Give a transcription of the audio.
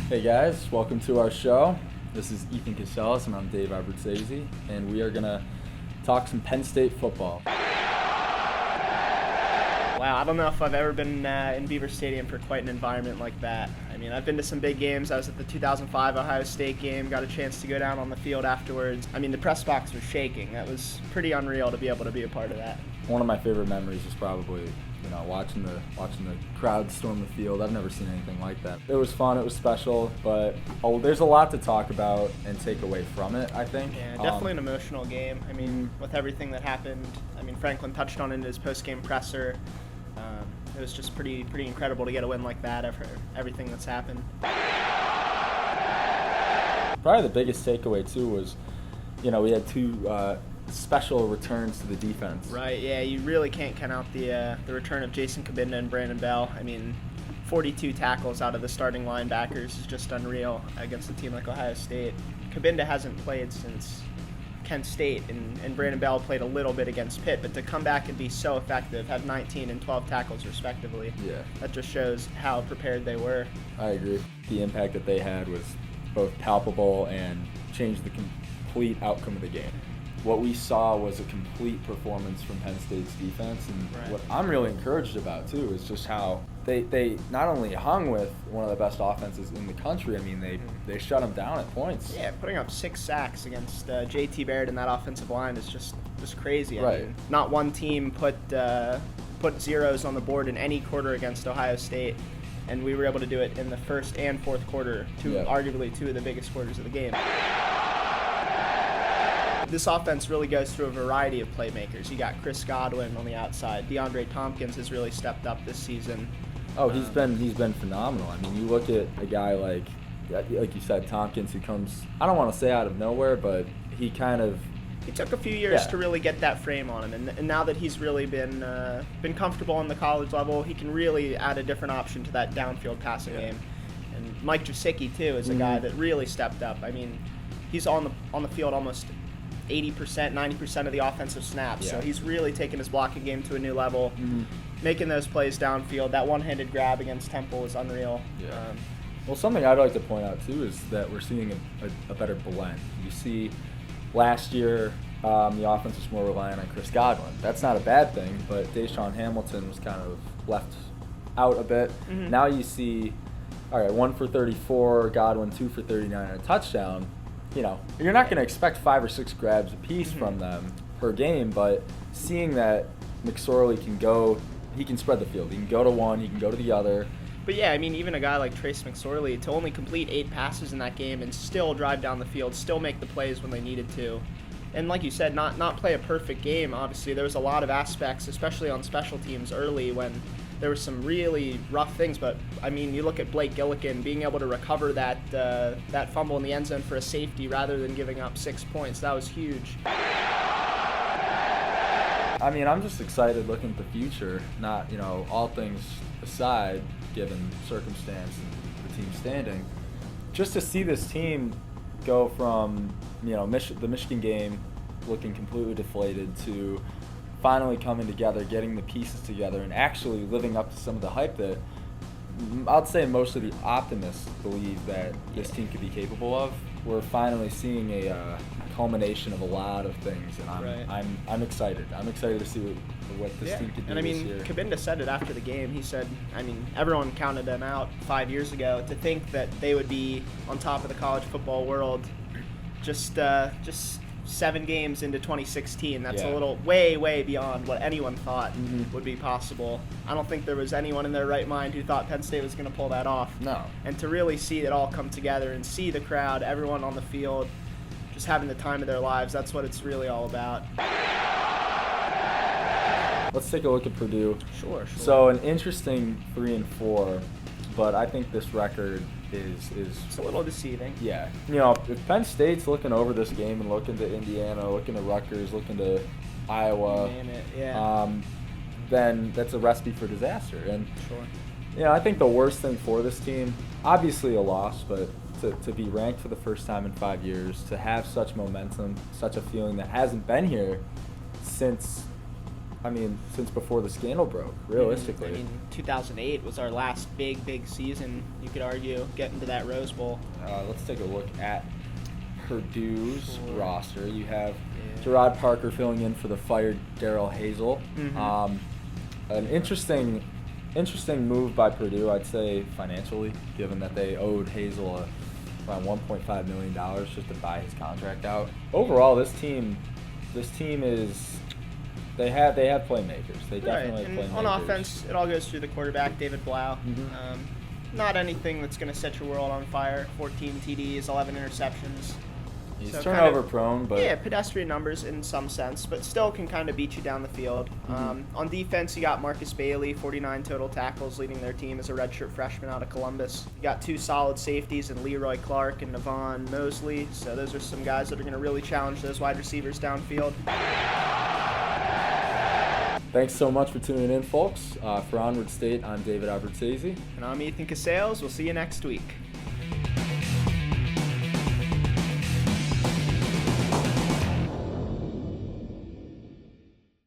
Hey guys, welcome to our show. This is Ethan Kasales and I'm Dave Abruzzese, and we are going to talk some Penn State football. Wow, I don't know if I've ever been in Beaver Stadium for quite an environment like that. I mean, I've been to some big games. I was at the 2005 Ohio State game, got a chance to go down on the field afterwards. I mean, the press box was shaking. That was pretty unreal to be able to be a part of that. One of my favorite memories is probably, watching the crowd storm the field. I've never seen anything like that. It was fun, it was special, but there's a lot to talk about and take away from it, I think. Yeah, definitely an emotional game. I mean, with everything that happened, Franklin touched on it in his post-game presser. It was just pretty incredible to get a win like that after everything that's happened. Probably the biggest takeaway, too, was, we had two special returns to the defense. Right, yeah, you really can't count out the return of Jason Kabinda and Brandon Bell. 42 tackles out of the starting linebackers is just unreal against a team like Ohio State. Kabinda hasn't played since Kent State, and Brandon Bell played a little bit against Pitt, but to come back and be so effective, have 19 and 12 tackles respectively, that just shows how prepared they were. I agree. The impact that they had was both palpable and changed the complete outcome of the game. What we saw was a complete performance from Penn State's defense, and what I'm really encouraged about too is just how they not only hung with one of the best offenses in the country. They shut them down at points. Yeah, putting up 6 sacks against J.T. Barrett and that offensive line is just crazy. Not one team put zeros on the board in any quarter against Ohio State, and we were able to do it in the first and fourth quarter, arguably two of the biggest quarters of the game. This offense really goes through a variety of playmakers. You got Chris Godwin on the outside. DeAndre Tompkins has really stepped up this season. Oh, he's been phenomenal. You look at a guy like you said, Tompkins, who comes, I don't want to say out of nowhere, but he took a few years to really get that frame on him, and now that he's really been comfortable on the college level, he can really add a different option to that downfield passing game. And Mike Gesicki too is a guy that really stepped up. He's on the field almost 80%, 90% of the offensive snaps. So he's really taken his blocking game to a new level, making those plays downfield. That one-handed grab against Temple is unreal. Well, something I'd like to point out, too, is that we're seeing a better blend. You see, last year, the offense was more reliant on Chris Godwin. That's not a bad thing, but Deshaun Hamilton was kind of left out a bit. Now you see, all right, 1 for 34, Godwin 2 for 39 and a touchdown. You're not going to expect 5 or 6 grabs apiece from them per game, but seeing that McSorley he can spread the field. He can go to one, he can go to the other. But even a guy like Trace McSorley, to only complete 8 passes in that game and still drive down the field, still make the plays when they needed to. And like you said, not play a perfect game, obviously. There was a lot of aspects, especially on special teams early, when there were some really rough things. But, you look at Blake Gillikin being able to recover that fumble in the end zone for a safety rather than giving up 6 points. That was huge. I'm just excited looking at the future, not, all things aside, given circumstance and the team standing, just to see this team go from, the Michigan game looking completely deflated to finally coming together, getting the pieces together, and actually living up to some of the hype that I'd say most of the optimists believe that this team could be capable of. We're finally seeing a culmination of a lot of things, and I'm excited. I'm excited to see what this team could do this year. Kabinda said it after the game. He said, everyone counted them out 5 years ago. To think that they would be on top of the college football world just 7 games into 2016. That's a little way beyond what anyone thought would be possible. I don't think there was anyone in their right mind who thought Penn State was going to pull that off. No. And to really see it all come together and see the crowd, everyone on the field, just having the time of their lives, that's what it's really all about. Let's take a look at Purdue. Sure. So an interesting 3-4, but I think this record is it's a little deceiving. Yeah. If Penn State's looking over this game and looking to Indiana, looking to Rutgers, looking to Iowa, then that's a recipe for disaster. And I think the worst thing for this team, obviously a loss, but to be ranked for the first time in 5 years, to have such momentum, such a feeling that hasn't been here since I mean, since before the scandal broke, realistically. I mean, 2008 was our last big season, you could argue, getting to that Rose Bowl. Let's take a look at Purdue's roster. You have Gerard Parker filling in for the fired Darrell Hazel. An interesting move by Purdue, I'd say, financially, given that they owed Hazel around $1.5 million just to buy his contract out. Overall, this team is. They have playmakers. They definitely have playmakers. On offense, it all goes through the quarterback, David Blau. Not anything that's going to set your world on fire. 14 TDs, 11 interceptions. He's So turnover prone, but yeah, pedestrian numbers in some sense, but still can kind of beat you down the field. On defense, you got Marcus Bailey, 49 total tackles, leading their team as a redshirt freshman out of Columbus. You got 2 solid safeties in Leroy Clark and Navon Mosley. So those are some guys that are going to really challenge those wide receivers downfield. thanks so much for tuning in, folks. For Onward State, I'm David Abruzzese. And I'm Ethan Kasales. We'll see you next week.